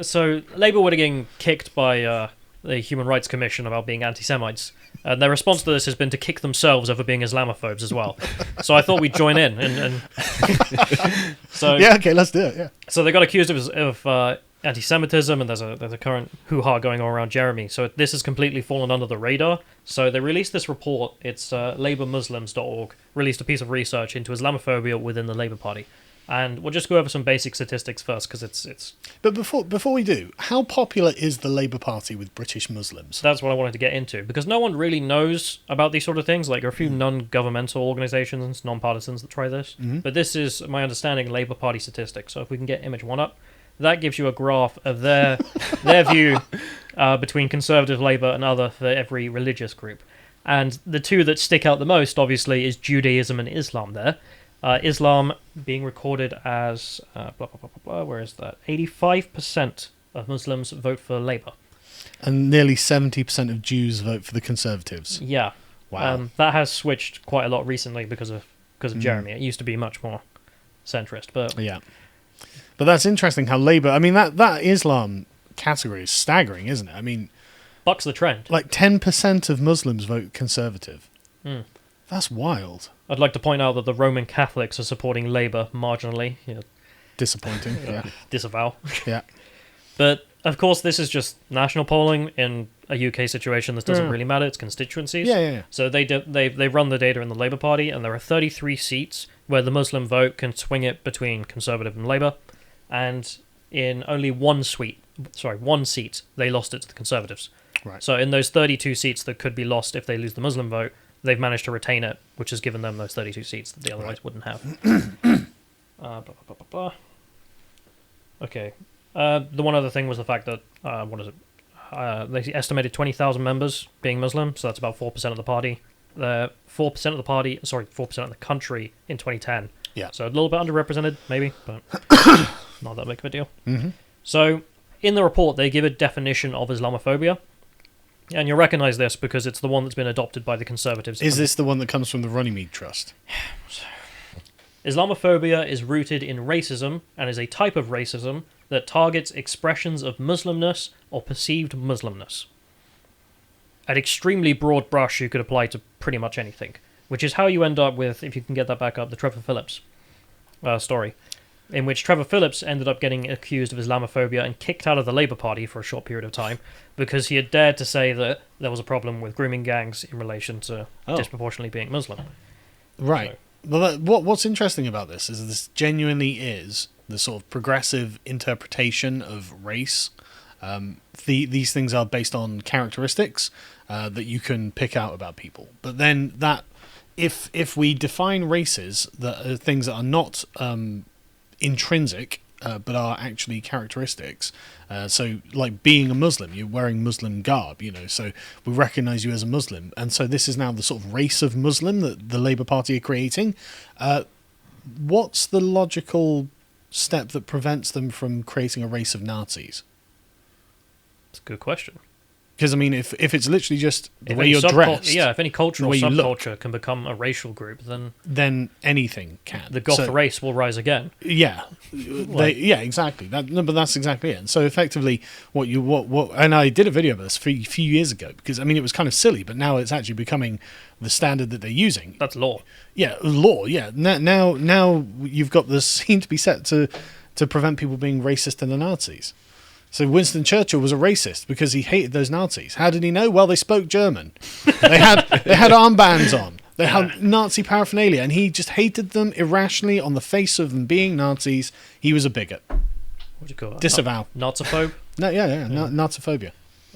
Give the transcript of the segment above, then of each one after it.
So Labour were getting kicked by the Human Rights Commission about being anti-Semites. And their response to this has been to kick themselves over being Islamophobes as well. So I thought we'd join in. And so Yeah, okay, let's do it, yeah. So they got accused of anti-Semitism, and there's a current hoo-ha going on around Jeremy. So this has completely fallen under the radar. So they released this report. It's labourmuslims.org, released a piece of research into Islamophobia within the Labour Party. And we'll just go over some basic statistics first, because it's... But before we do, how popular is the Labour Party with British Muslims? That's what I wanted to get into, because no one really knows about these sort of things. Like, there are a few non-governmental organisations, non-partisans that try this. Mm-hmm. But this is, my understanding, Labour Party statistics. So if we can get image 1 up, that gives you a graph of their view between Conservative, Labour and other for every religious group. And the two that stick out the most, obviously, is Judaism and Islam there. Islam being recorded as, where is that? 85% of Muslims vote for Labour. And nearly 70% of Jews vote for the Conservatives. Yeah. Wow. That has switched quite a lot recently because of Jeremy. It used to be much more centrist, but... Yeah. But that's interesting how Labour... I mean, that Islam category is staggering, isn't it? I mean... Bucks the trend. Like 10% of Muslims vote Conservative. Mm. That's wild. I'd like to point out that the Roman Catholics are supporting Labour marginally. Disappointing, yeah. Disavow. Yeah. But, of course, this is just national polling. In a UK situation, this doesn't really matter. It's constituencies. Yeah. So they run the data in the Labour Party, and there are 33 seats where the Muslim vote can swing it between Conservative and Labour. And in only one seat, they lost it to the Conservatives. Right. So in those 32 seats that could be lost if they lose the Muslim vote, they've managed to retain it, which has given them those 32 seats that they otherwise wouldn't have. Okay. The one other thing was the fact that, they estimated 20,000 members being Muslim, so that's about 4% of the party. 4% of the country in 2010. Yeah. So a little bit underrepresented, maybe, but not that big of a deal. Mm-hmm. So in the report, they give a definition of Islamophobia. And you'll recognise this because it's the one that's been adopted by the Conservatives. Is this the one that comes from the Runnymede Trust? Islamophobia is rooted in racism and is a type of racism that targets expressions of Muslimness or perceived Muslimness. At extremely broad brush, you could apply to pretty much anything, which is how you end up with, if you can get that back up, the Trevor Phillips story, in which Trevor Phillips ended up getting accused of Islamophobia and kicked out of the Labour Party for a short period of time because he had dared to say that there was a problem with grooming gangs in relation to disproportionately being Muslim. Right. So, Well, what's interesting about this is this genuinely is the sort of progressive interpretation of race. These things are based on characteristics that you can pick out about people. But then that, if we define races that are things that are not intrinsic but are actually characteristics, so like being a Muslim, you're wearing Muslim garb, so we recognize you as a Muslim, and so this is now the sort of race of Muslim that the Labour Party are creating. What's the logical step that prevents them from creating a race of Nazis? it's a good question. Because, I mean, if it's literally just the If way any you're dressed... Yeah, if any culture or the way you look, subculture can become a racial group, then anything can. the goth race will rise again. Yeah, exactly. But that's exactly it. And so effectively, what and I did a video of this a few years ago because I mean it was kind of silly, but now it's actually becoming the standard that they're using. That's law. Yeah, law. Yeah. Now you've got the scene to be set to prevent people being racist and the Nazis. So Winston Churchill was a racist because he hated those Nazis. How did he know? Well, they spoke German. They had armbands on. They had Nazi paraphernalia, and he just hated them irrationally on the face of them being Nazis. He was a bigot. What do you call it? Disavow. Nazophobe? No, Naziphobia.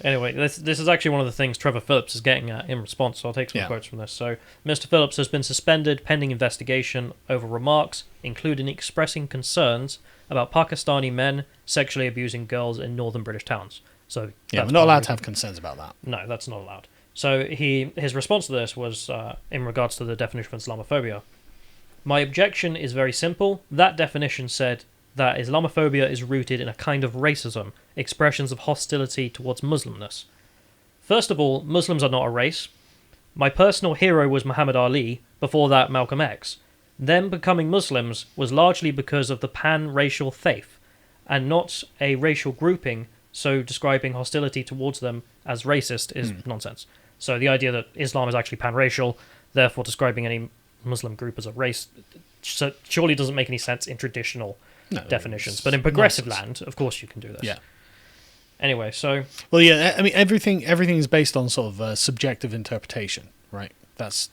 Anyway, this is actually one of the things Trevor Phillips is getting at in response, so I'll take some quotes from this. So, Mr. Phillips has been suspended pending investigation over remarks, including expressing concerns about Pakistani men sexually abusing girls in northern British towns. So we're not allowed to have concerns about that. No, that's not allowed. So his response to this was in regards to the definition of Islamophobia. My objection is very simple. That definition said that Islamophobia is rooted in a kind of racism, expressions of hostility towards Muslimness. First of all, Muslims are not a race. My personal hero was Muhammad Ali, before that Malcolm X. Them becoming Muslims was largely because of the pan-racial faith, and not a racial grouping, so describing hostility towards them as racist is nonsense. So the idea that Islam is actually pan-racial, therefore describing any Muslim group as a race, surely doesn't make any sense in traditional definitions. But in progressive land, of course you can do this. Yeah. Anyway, so... Well, yeah, I mean, everything is based on sort of subjective interpretation, right?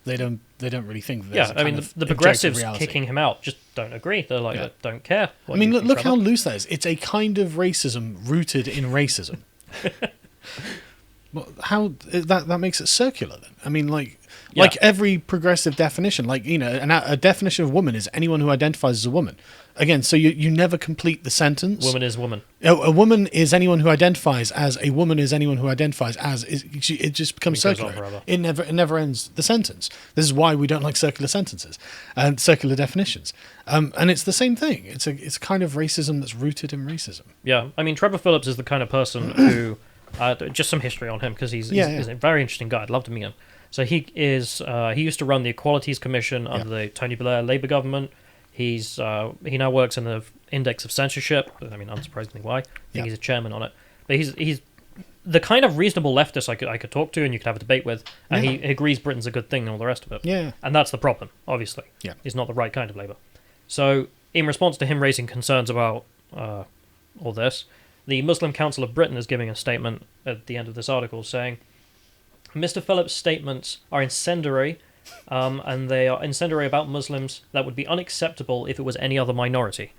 They don't really think that there's I mean, the progressives kicking him out just don't agree. They're like, I don't care. I mean, look how loose that is. It's a kind of racism rooted in racism. Well, how that makes it circular then? I mean, like every progressive definition, a definition of woman is anyone who identifies as a woman. Again, so you never complete the sentence. Woman is woman. A woman is anyone who identifies as. A woman is anyone who identifies as. It just becomes circular. It never ends the sentence. This is why we don't like circular sentences and circular definitions. And it's the same thing. It's kind of racism that's rooted in racism. Yeah, I mean, Trevor Phillips is the kind of person who. Just some history on him because he's a very interesting guy. I'd love to meet him. So he used to run the Equalities Commission under the Tony Blair Labour government. He now works in the Index of Censorship. I mean, unsurprisingly, why? I think he's a chairman on it. But he's the kind of reasonable leftist I could talk to and you could have a debate with, and he agrees Britain's a good thing and all the rest of it. Yeah. And that's the problem, obviously. Yeah. He's not the right kind of Labour. So in response to him raising concerns about all this, the Muslim Council of Britain is giving a statement at the end of this article saying, Mr. Phillips' statements are incendiary, and they are incendiary about Muslims that would be unacceptable if it was any other minority.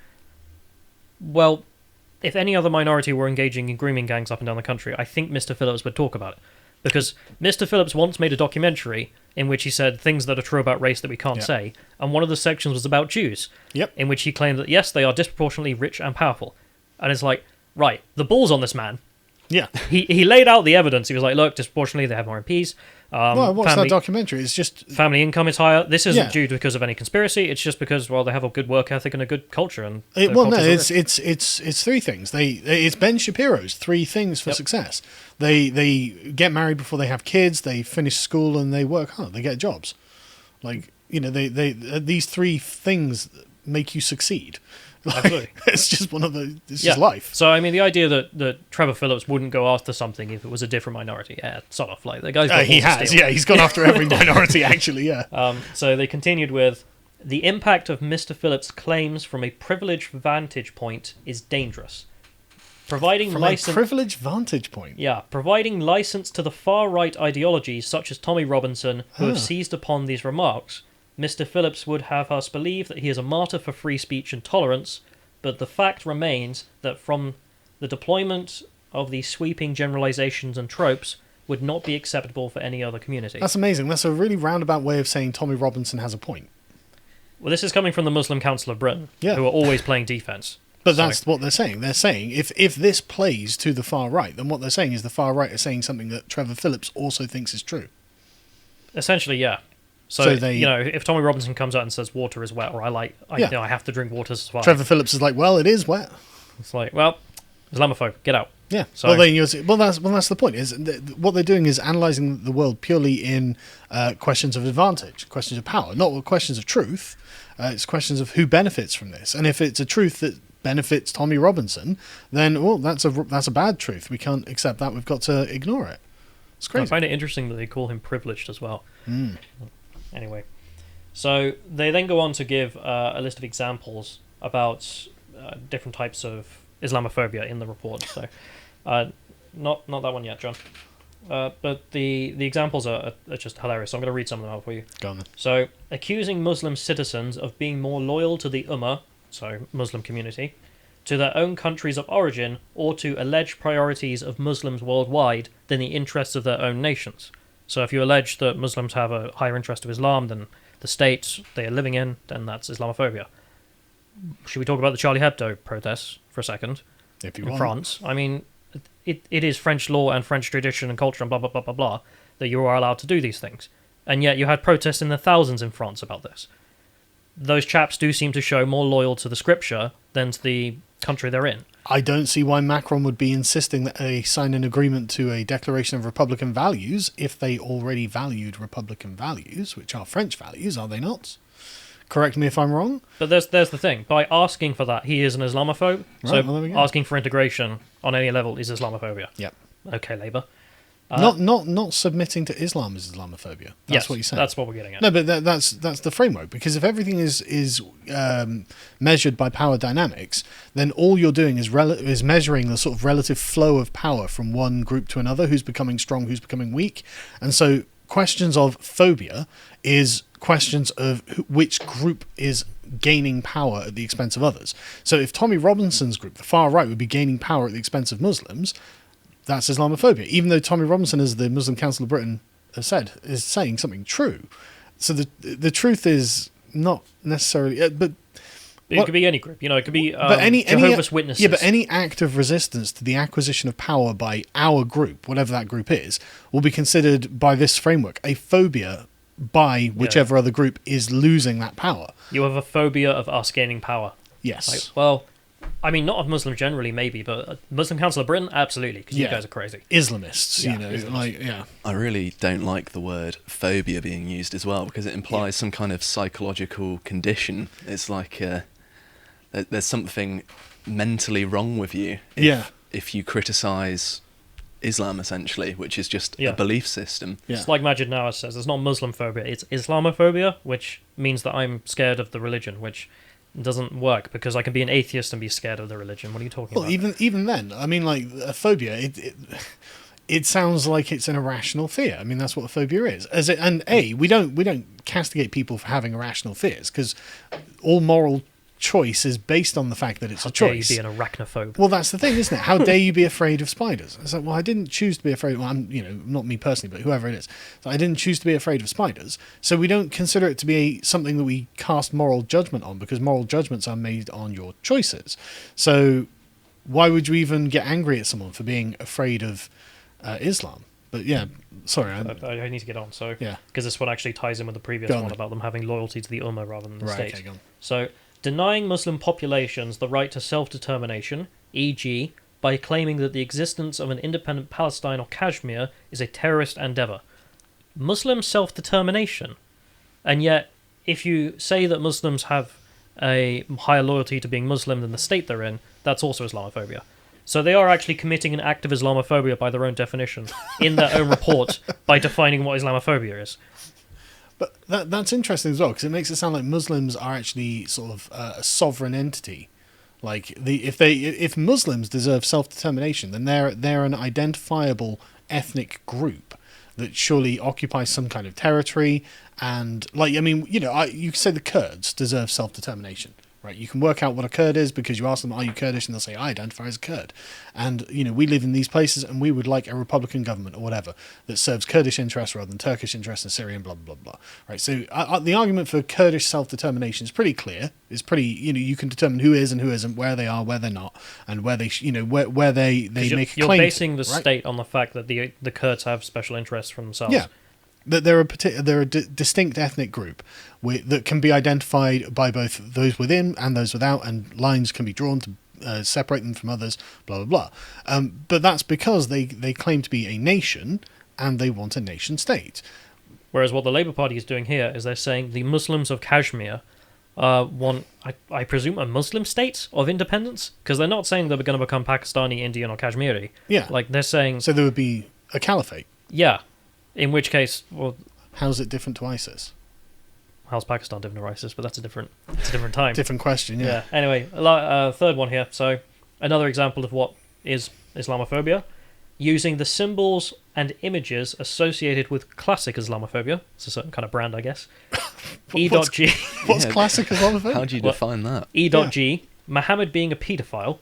Well, if any other minority were engaging in grooming gangs up and down the country, I think Mr. Phillips would talk about it. Because Mr. Phillips once made a documentary in which he said things that are true about race that we can't say, and one of the sections was about Jews, in which he claimed that, yes, they are disproportionately rich and powerful. And it's like, right, the ball's on this man. Yeah. He laid out the evidence. He was like, look, disproportionately, they have more MPs. Well, I watched that documentary. It's just... Family income is higher. This isn't due because of any conspiracy. It's just because, well, they have a good work ethic and a good culture. And it's three things. It's Ben Shapiro's three things for success. They get married before they have kids. They finish school and they work hard. They get jobs. Like, these three things make you succeed. Absolutely. It's just one of the. It's just life. So I mean, the idea that Trevor Phillips wouldn't go after something if it was a different minority, sort of like the guy's. He has, he's gone after every minority actually, So they continued with, the impact of Mr. Phillips' claims from a privileged vantage point is dangerous. Providing from license, a privileged vantage point. Yeah, providing license to the far right ideologies such as Tommy Robinson, who have seized upon these remarks. Mr. Phillips would have us believe that he is a martyr for free speech and tolerance, but the fact remains that from the deployment of these sweeping generalizations and tropes would not be acceptable for any other community. That's amazing. That's a really roundabout way of saying Tommy Robinson has a point. Well, this is coming from the Muslim Council of Britain, who are always playing defence. But that's what they're saying. They're saying if this plays to the far right, then what they're saying is the far right are saying something that Trevor Phillips also thinks is true. Essentially, yeah. So if Tommy Robinson comes out and says water is wet, or I have to drink water to survive. Trevor Phillips is like, well, it is wet. It's like, well, Islamophobe, get out. Yeah. So, that's the point. Is what they're doing is analysing the world purely in questions of advantage, questions of power, not questions of truth. It's questions of who benefits from this, and if it's a truth that benefits Tommy Robinson, then that's a bad truth. We can't accept that. We've got to ignore it. It's crazy. I find it interesting that they call him privileged as well. Anyway, so they then go on to give a list of examples about different types of Islamophobia in the report. So, not that one yet, John. But the examples are just hilarious. So I'm going to read some of them out for you. Go on then. So, accusing Muslim citizens of being more loyal to the Ummah, so Muslim community, to their own countries of origin, or to alleged priorities of Muslims worldwide than the interests of their own nations. So if you allege that Muslims have a higher interest of Islam than the state they are living in, then that's Islamophobia. Should we talk about the Charlie Hebdo protests for a second? If you in want. France, I mean, it is French law and French tradition and culture and blah, blah, blah, blah, blah, that you are allowed to do these things. And yet you had protests in the thousands in France about this. Those chaps do seem to show more loyal to the scripture than to the country they're in. I don't see why Macron would be insisting that they sign an agreement to a declaration of Republican values if they already valued Republican values, which are French values, are they not? Correct me if I'm wrong. But there's the thing. By asking for that, he is an Islamophobe. Right, well, there we So go. asking for integration on any level is Islamophobia. Yep. Okay, Labour. Not submitting to Islam is Islamophobia. That's what you're saying. That's what we're getting at. No, but that's the framework. Because if everything is measured by power dynamics, then all you're doing is measuring the sort of relative flow of power from one group to another, who's becoming strong, who's becoming weak, and so questions of phobia is questions of which group is gaining power at the expense of others. So if Tommy Robinson's group, the far right, would be gaining power at the expense of Muslims, that's Islamophobia. Even though Tommy Robinson, as the Muslim Council of Britain has said, is saying something true. So the truth is not necessarily... but it could be any group. It could be any Jehovah's Witnesses. Yeah, but any act of resistance to the acquisition of power by our group, whatever that group is, will be considered by this framework a phobia by whichever other group is losing that power. You have a phobia of us gaining power. Yes. Well, I mean, not of Muslims generally, maybe, but Muslim Council of Britain, absolutely, because you guys are crazy. Islamists, Islamists. I really don't like the word phobia being used as well, because it implies some kind of psychological condition. It's like there's something mentally wrong with you if you criticise Islam, essentially, which is just a belief system. Yeah. It's like Majid Nawaz says, it's not Muslim phobia, it's Islamophobia, which means that I'm scared of the religion, which doesn't work, because I can be an atheist and be scared of the religion. What are you talking about? Well, even then, I mean, like, a phobia, it sounds like it's an irrational fear. I mean, that's what a phobia is. We don't castigate people for having irrational fears, because all moral choice is based on the fact that it's a choice. How dare you be an arachnophobe? Well, that's the thing, isn't it? How dare you be afraid of spiders? It's like, well, I didn't choose to be afraid. Well, not me personally, but whoever it is. So I didn't choose to be afraid of spiders. So we don't consider it to be something that we cast moral judgment on, because moral judgments are made on your choices. So why would you even get angry at someone for being afraid of Islam? But yeah, sorry. I need to get on. So yeah, because this one actually ties in with the previous one about them having loyalty to the Ummah rather than the state. Okay, go on. So denying Muslim populations the right to self-determination, e.g., by claiming that the existence of an independent Palestine or Kashmir is a terrorist endeavour. Muslim self-determination. And yet, if you say that Muslims have a higher loyalty to being Muslim than the state they're in, that's also Islamophobia. So they are actually committing an act of Islamophobia by their own definition, in their own report, by defining what Islamophobia is. But that's interesting as well, because it makes it sound like Muslims are actually sort of a sovereign entity. Like if Muslims deserve self-determination, then they're an identifiable ethnic group that surely occupies some kind of territory. And you could say the Kurds deserve self-determination. Right, you can work out what a Kurd is because you ask them, are you Kurdish? And they'll say, I identify as a Kurd. And, we live in these places and we would like a Republican government or whatever that serves Kurdish interests rather than Turkish interests and Syrian, blah, blah, blah, blah. Right, so the argument for Kurdish self-determination is pretty clear. It's pretty, you can determine who is and who isn't, where they are, where they're not, and where they, where they make a claim. You're basing the right? state on the fact that the Kurds have special interests for themselves. Yeah. That they're a distinct ethnic group that can be identified by both those within and those without, and lines can be drawn to separate them from others, blah, blah, blah. But that's because they claim to be a nation, and they want a nation state. Whereas what the Labour Party is doing here is they're saying the Muslims of Kashmir want, I presume, a Muslim state of independence? Because they're not saying they're going to become Pakistani, Indian, or Kashmiri. Yeah. Like, they're saying... So there would be a caliphate. Yeah. In which case, well... How's it different to ISIS? How's Pakistan different to ISIS? But that's a different time. Different question, yeah. Anyway, third one here. So, another example of what is Islamophobia. Using the symbols and images associated with classic Islamophobia. It's a certain kind of brand, I guess. E.G. What's classic Islamophobia? How do you define that? E.G. Muhammad being a paedophile,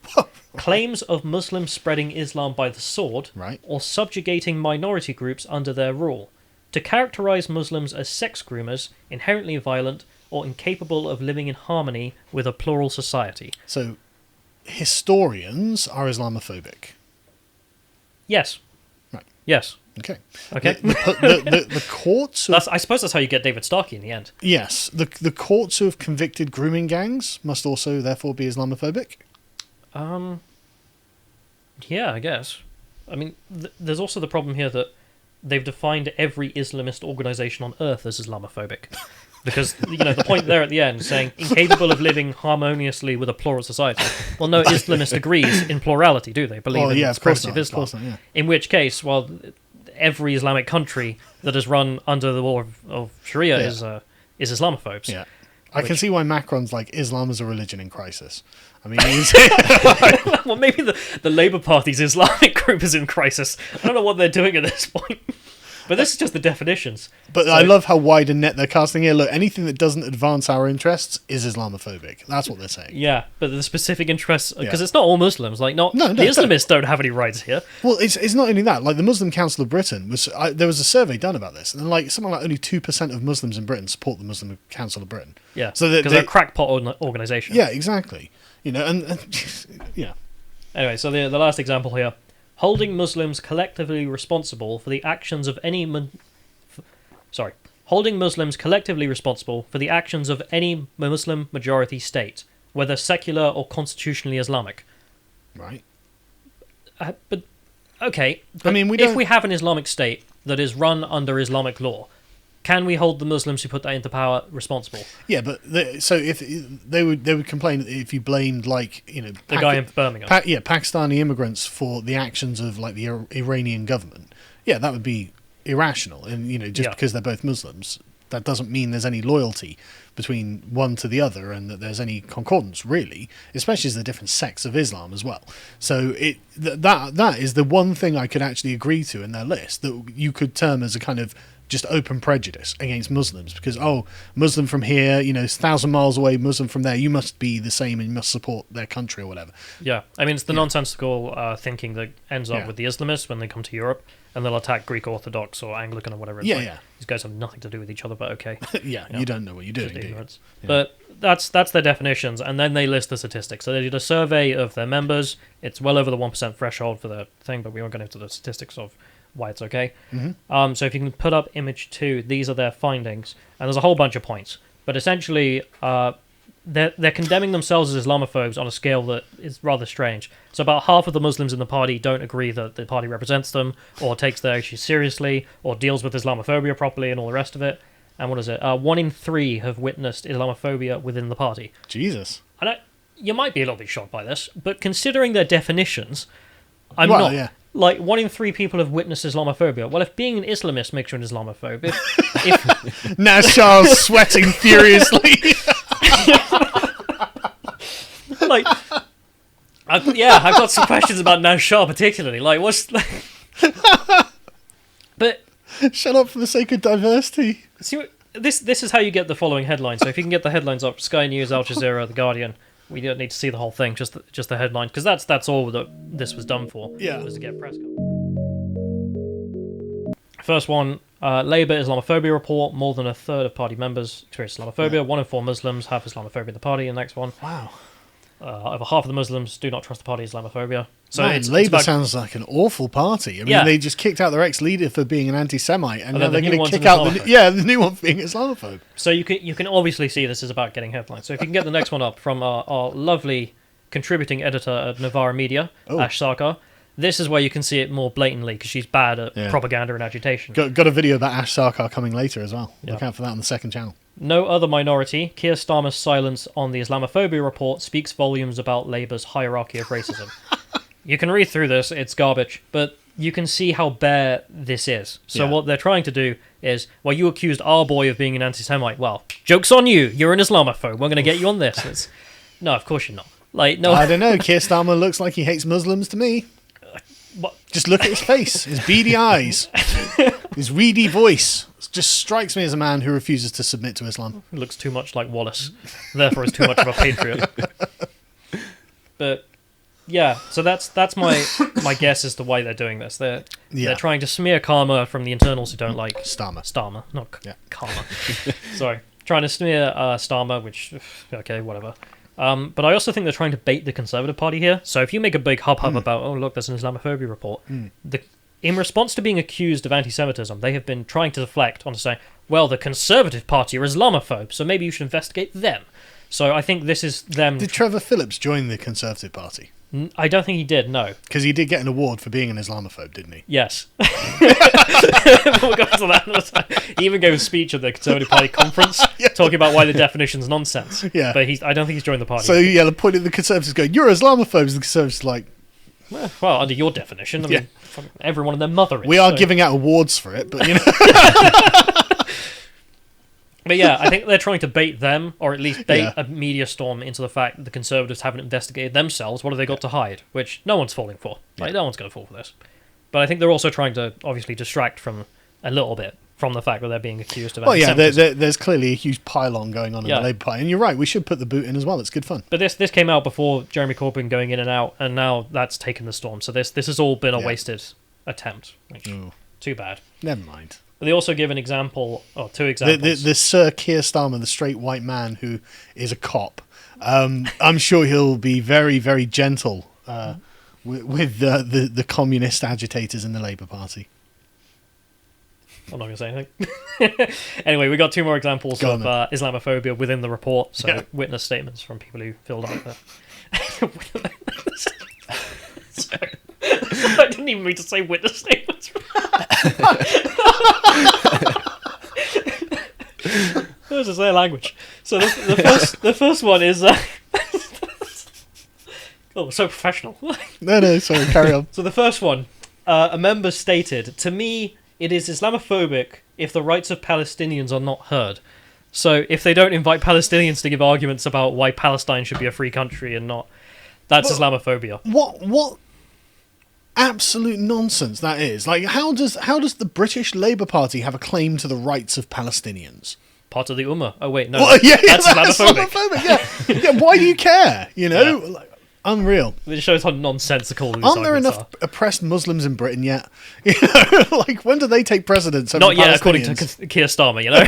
claims of Muslims spreading Islam by the sword, right, or subjugating minority groups under their rule, to characterize Muslims as sex groomers, inherently violent, or incapable of living in harmony with a plural society. So, historians are Islamophobic. Yes. Right. Yes. Okay. Okay. The courts... I suppose that's how you get David Starkey in the end. Yes. The courts who have convicted grooming gangs must also, therefore, be Islamophobic? Yeah, I guess. I mean, there's also the problem here that they've defined every Islamist organisation on earth as Islamophobic. Because, the point there at the end saying, incapable of living harmoniously with a plural society. Well, no Islamist agrees in plurality, do they? Believe in the supremacy of Islam. In which case, every Islamic country that is run under the law of Sharia is Islamophobes. Yeah. I can see why Macron's like, Islam is a religion in crisis. I mean, well, maybe the Labour Party's Islamic group is in crisis. I don't know what they're doing at this point. But this is just the definitions. But so, I love how wide a net they're casting here. Look, anything that doesn't advance our interests is Islamophobic. That's what they're saying. Yeah, but the specific interests... Because it's not all Muslims. Like, the Islamists don't have any rights here. Well, it's not only that. Like, the Muslim Council of Britain, there was a survey done about this. And, something like only 2% of Muslims in Britain support the Muslim Council of Britain. Yeah, so because they're a crackpot organisation. Yeah, exactly. And yeah. Anyway, so the last example here. Holding Muslims collectively responsible for the actions of any... Holding Muslims collectively responsible for the actions of any Muslim majority state, whether secular or constitutionally Islamic. Right. But okay. But I mean, if we have an Islamic state that is run under Islamic law, can we hold the Muslims who put that into power responsible? Yeah, but so if they would complain if you blamed the guy in Birmingham, Pakistani immigrants for the actions of the Iranian government. Yeah, that would be irrational, and because they're both Muslims, that doesn't mean there's any loyalty between one to the other, and that there's any concordance really, especially as the different sects of Islam as well. So that is the one thing I could actually agree to in their list that you could term as a kind of just open prejudice against Muslims, because Muslim from here, 1,000 miles away, Muslim from there, you must be the same and you must support their country or whatever. Yeah, I mean, it's the nonsensical thinking that ends up with the Islamists when they come to Europe, and they'll attack Greek Orthodox or Anglican or whatever. It's these guys have nothing to do with each other, but okay. You don't know what you're doing, do you? But that's their definitions, and then they list the statistics. So they did a survey of their members. It's well over the 1% threshold for the thing, but we won't go into the statistics of why it's okay. Mm-hmm. So if you can put up image 2, these are their findings, and there's a whole bunch of points. But essentially, they're condemning themselves as Islamophobes on a scale that is rather strange. So about half of the Muslims in the party don't agree that the party represents them, or takes their issues seriously, or deals with Islamophobia properly, and all the rest of it. And what is it? 1 in 3 have witnessed Islamophobia within the party. Jesus. You might be a little bit shocked by this, but considering their definitions, I'm not. Yeah. 1 in 3 people have witnessed Islamophobia. Well, if being an Islamist makes you an Islamophobe, if now Charles sweating furiously. I've got some questions about Nashar particularly. But shut up for the sake of diversity. See, this is how you get the following headline. So if you can get the headlines up, Sky News, Al Jazeera, The Guardian. We don't need to see the whole thing, just the headline, because that's all that this was done for. Yeah. Was to get press coverage. First one, Labour Islamophobia report. More than a third of party members experience Islamophobia. Yeah. 1 in 4 Muslims have Islamophobia in the party. The next one. Wow. Over half of the Muslims do not trust the party Islamophobia. So Labour sounds like an awful party. I mean, they just kicked out their ex-leader for being an anti-Semite, and now they're going to kick out the new one for being Islamophobe. So you can obviously see this is about getting headlines. So if you can get the next one up from our lovely contributing editor at Novara Media, Ash Sarkar. This is where you can see it more blatantly, because she's bad at propaganda and agitation. Got a video about Ash Sarkar coming later as well. Look out for that on the second channel. No other minority. Keir Starmer's silence on the Islamophobia report speaks volumes about Labour's hierarchy of racism. You can read through this, it's garbage, but you can see how bare this is. So what they're trying to do is, you accused our boy of being an anti-Semite. Well, joke's on you, you're an Islamophobe, we're going to get you on this. No, of course you're not. No. I don't know, Keir Starmer looks like he hates Muslims to me. Just look at his face, his beady eyes, his reedy voice. It just strikes me as a man who refuses to submit to Islam. He looks too much like Wallace, therefore is too much of a patriot. But so that's my guess as to why they're doing this. They're trying to smear karma from the internals who don't like Starmer, not karma. Sorry, trying to smear Starmer, which whatever. But I also think they're trying to bait the Conservative Party here. So if you make a big hubbub about, look, there's an Islamophobia report, in response to being accused of anti-Semitism, they have been trying to deflect onto saying, well, the Conservative Party are Islamophobes, so maybe you should investigate them. So I think this is them. Did Trevor Phillips join the Conservative Party? I don't think he did, no. Because he did get an award for being an Islamophobe, didn't he? Yes. We'll go to that another time. He even gave a speech at the Conservative Party conference talking about why the definition's nonsense. Yeah. But I don't think he's joined the party. So, yeah, the point of the Conservatives going, you're Islamophobes, the Conservatives are like... Well, under your definition, I mean, everyone and their mother is. We are giving out awards for it, but, you know... But yeah, I think they're trying to bait them, or at least bait a media storm into the fact that the Conservatives haven't investigated themselves. What have they got to hide? Which no one's falling for. Like, no one's going to fall for this. But I think they're also trying to, obviously, distract from a little bit from the fact that they're being accused of anti-Semitism. There's clearly a huge pylon going on in the Labour Party. And you're right, we should put the boot in as well. It's good fun. But this came out before Jeremy Corbyn going in and out, and now that's taken the storm. So this has all been a wasted attempt. Which, too bad. Never mind. But they also give an example, or two examples. The Sir Keir Starmer, the straight white man who is a cop, I'm sure he'll be very, very gentle with the communist agitators in the Labour Party. I'm not going to say anything. Anyway, we got two more examples of Islamophobia within the report. So witness statements from people who filled out the... Sorry. I didn't even mean to say witness statements. This is their language. So the first one is... oh, so professional. No, sorry, carry on. So the first one, a member stated, "To me, it is Islamophobic if the rights of Palestinians are not heard." So if they don't invite Palestinians to give arguments about why Palestine should be a free country and not... That's Islamophobia. What absolute nonsense that is. Like, how does the British Labour Party have a claim to the rights of Palestinians? Part of the Ummah. Oh wait, no. Well, that's Islamophobic. Yeah, why do you care? You know? Yeah. Like, unreal. It shows how nonsensical these Aren't there enough oppressed Muslims in Britain yet? You know, like, when do they take precedence over Not yet, according to Keir Starmer, you know?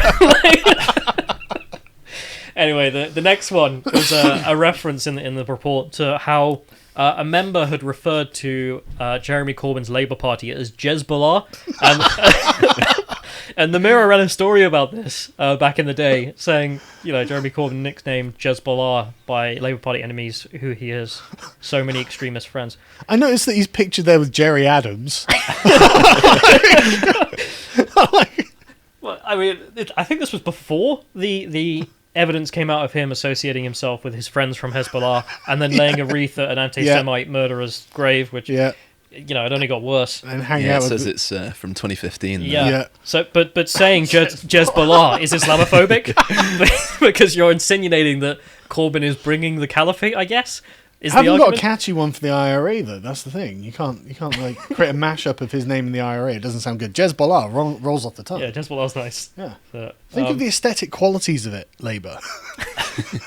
Anyway, the next one was a reference in the report to how a member had referred to Jeremy Corbyn's Labour Party as Jezbollah, and the Mirror ran a story about this back in the day, saying, you know, Jeremy Corbyn nicknamed Jezbollah by Labour Party enemies who he has so many extremist friends. I noticed that he's pictured there with Jerry Adams. Well, I mean, I think this was before the evidence came out of him associating himself with his friends from Hezbollah and then laying a wreath at an anti-Semite murderer's grave, which, you know, it only got worse. And hanging out it says it's from 2015. Yeah. So, but saying Jezbollah is Islamophobic because you're insinuating that Corbyn is bringing the caliphate, I guess. Haven't got a catchy one for the IRA though. That's the thing. You can't like create a mashup of his name in the IRA. It doesn't sound good. Jezbollah rolls off the tongue. Yeah, Jezbollah's nice. Yeah. Think of the aesthetic qualities of it, Labour.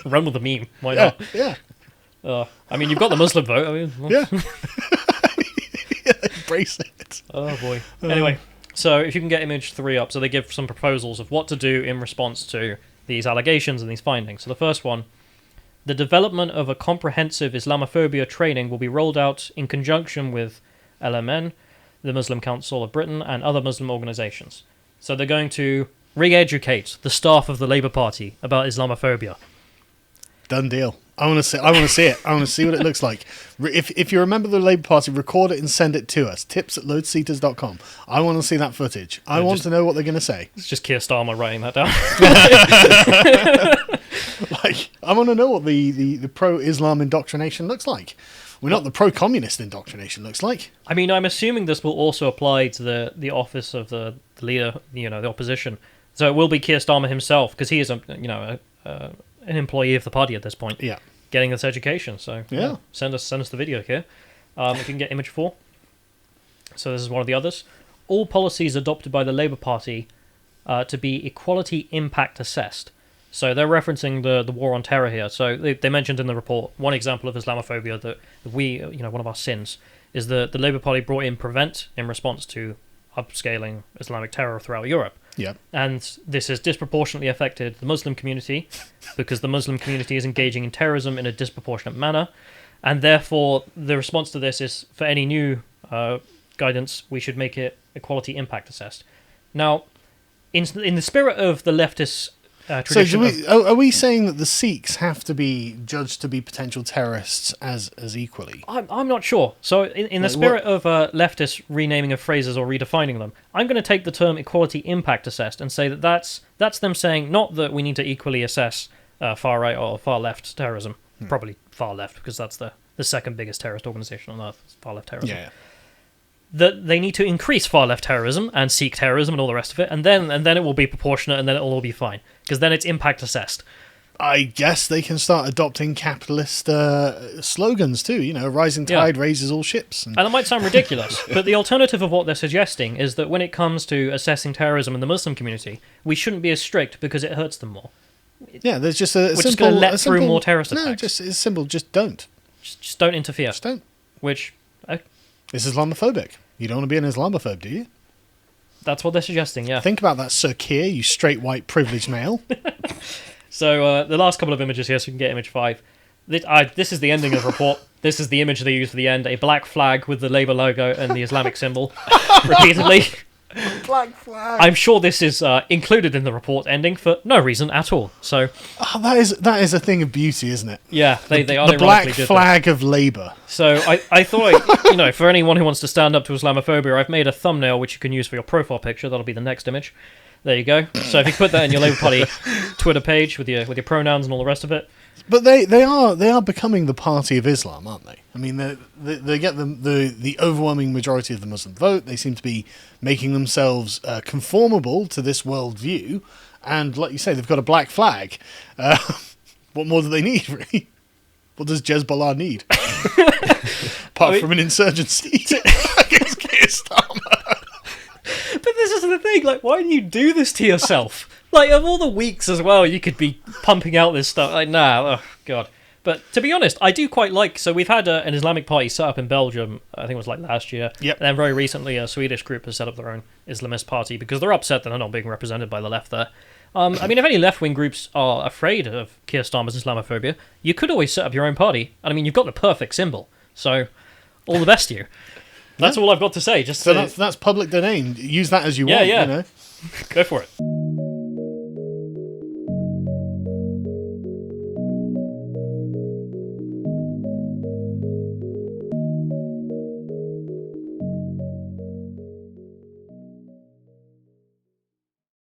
Run with the meme. Why not? Yeah. I mean, you've got the Muslim vote. I mean, yeah. Embrace it. Oh boy. Anyway, so if you can get image 3 up, so they give some proposals of what to do in response to these allegations and these findings. So the first one. The development of a comprehensive Islamophobia training will be rolled out in conjunction with LMN, the Muslim Council of Britain, and other Muslim organisations. So they're going to re-educate the staff of the Labour Party about Islamophobia. Done deal. I want to see it. I want to see what it looks like. If you're a member of the Labour Party, record it and send it to us. tips@loadseaters.com. I want to see that footage. I want to know what they're going to say. It's just Keir Starmer writing that down. Like, I want to know what the pro-Islam indoctrination looks like. Well, not the pro-communist indoctrination looks like. I mean, I'm assuming this will also apply to the office of the leader, you know, the opposition. So it will be Keir Starmer himself, because he is an employee of the party at this point. Yeah. Getting this education. So send us the video here. If you can get image 4. So this is one of the others. All policies adopted by the Labour Party to be equality impact assessed. So they're referencing the war on terror here. So they mentioned in the report one example of Islamophobia that we, one of our sins, is that the Labour Party brought in Prevent in response to upscaling Islamic terror throughout Europe. Yeah. And this has disproportionately affected the Muslim community because the Muslim community is engaging in terrorism in a disproportionate manner. And therefore, the response to this is, for any new guidance, we should make it equality impact assessed. Now, in the spirit of the leftist tradition. Are we saying that the Sikhs have to be judged to be potential terrorists as equally? I'm not sure. So in the spirit of leftist renaming of phrases or redefining them, I'm going to take the term equality impact assessed and say that that's them saying not that we need to equally assess far right or far left terrorism, probably far left because that's the second biggest terrorist organisation on earth, far left terrorism. Yeah. That they need to increase far left terrorism and Sikh terrorism and all the rest of it, and then it will be proportionate, and then it will all be fine because then it's impact assessed. I guess they can start adopting capitalist slogans too. You know, rising tide raises all ships. And it might sound ridiculous, but the alternative of what they're suggesting is that when it comes to assessing terrorism in the Muslim community, we shouldn't be as strict because it hurts them more. Yeah, there's just a We're simple... just going to let through more terrorist attacks. No, it's simple. Just don't. Just don't interfere. Just don't. Which... It's Islamophobic. You don't want to be an Islamophobe, do you? That's what they're suggesting, yeah. Think about that, Sir Keir, you straight white privileged male. So the last couple of images here, so we can get image 5. This is the ending of the report. This is the image they use for the end. A black flag with the Labour logo and the Islamic symbol repeatedly. Black flag. I'm sure this is included in the report ending for no reason at all. So that is a thing of beauty, isn't it? Yeah, they the black flag of Labour. So I thought, for anyone who wants to stand up to Islamophobia, I've made a thumbnail which you can use for your profile picture. That'll be the next image. There you go. So if you put that in your Labour Party Twitter page with your pronouns and all the rest of it. But they are becoming the party of Islam, aren't they? I mean, they get the overwhelming majority of the Muslim vote. They seem to be making themselves conformable to this worldview, and like you say, they've got a black flag. What more do they need, really? What does Jezbollah need? Apart from an insurgency against Keir Starmer. But this is the thing, like, why do you do this to yourself? Like, of all the weeks as well, you could be pumping out this stuff. Like, nah, oh, God. But to be honest, I do quite like... So we've had an Islamic party set up in Belgium, I think it was like last year. Yep. And then very recently, a Swedish group has set up their own Islamist party because they're upset that they're not being represented by the left there. I mean, if any left-wing groups are afraid of Keir Starmer's Islamophobia, you could always set up your own party. And I mean, you've got the perfect symbol. So, all the best to you. That's all I've got to say. So that's public domain. Use that as you want. Yeah. You know? Go for it.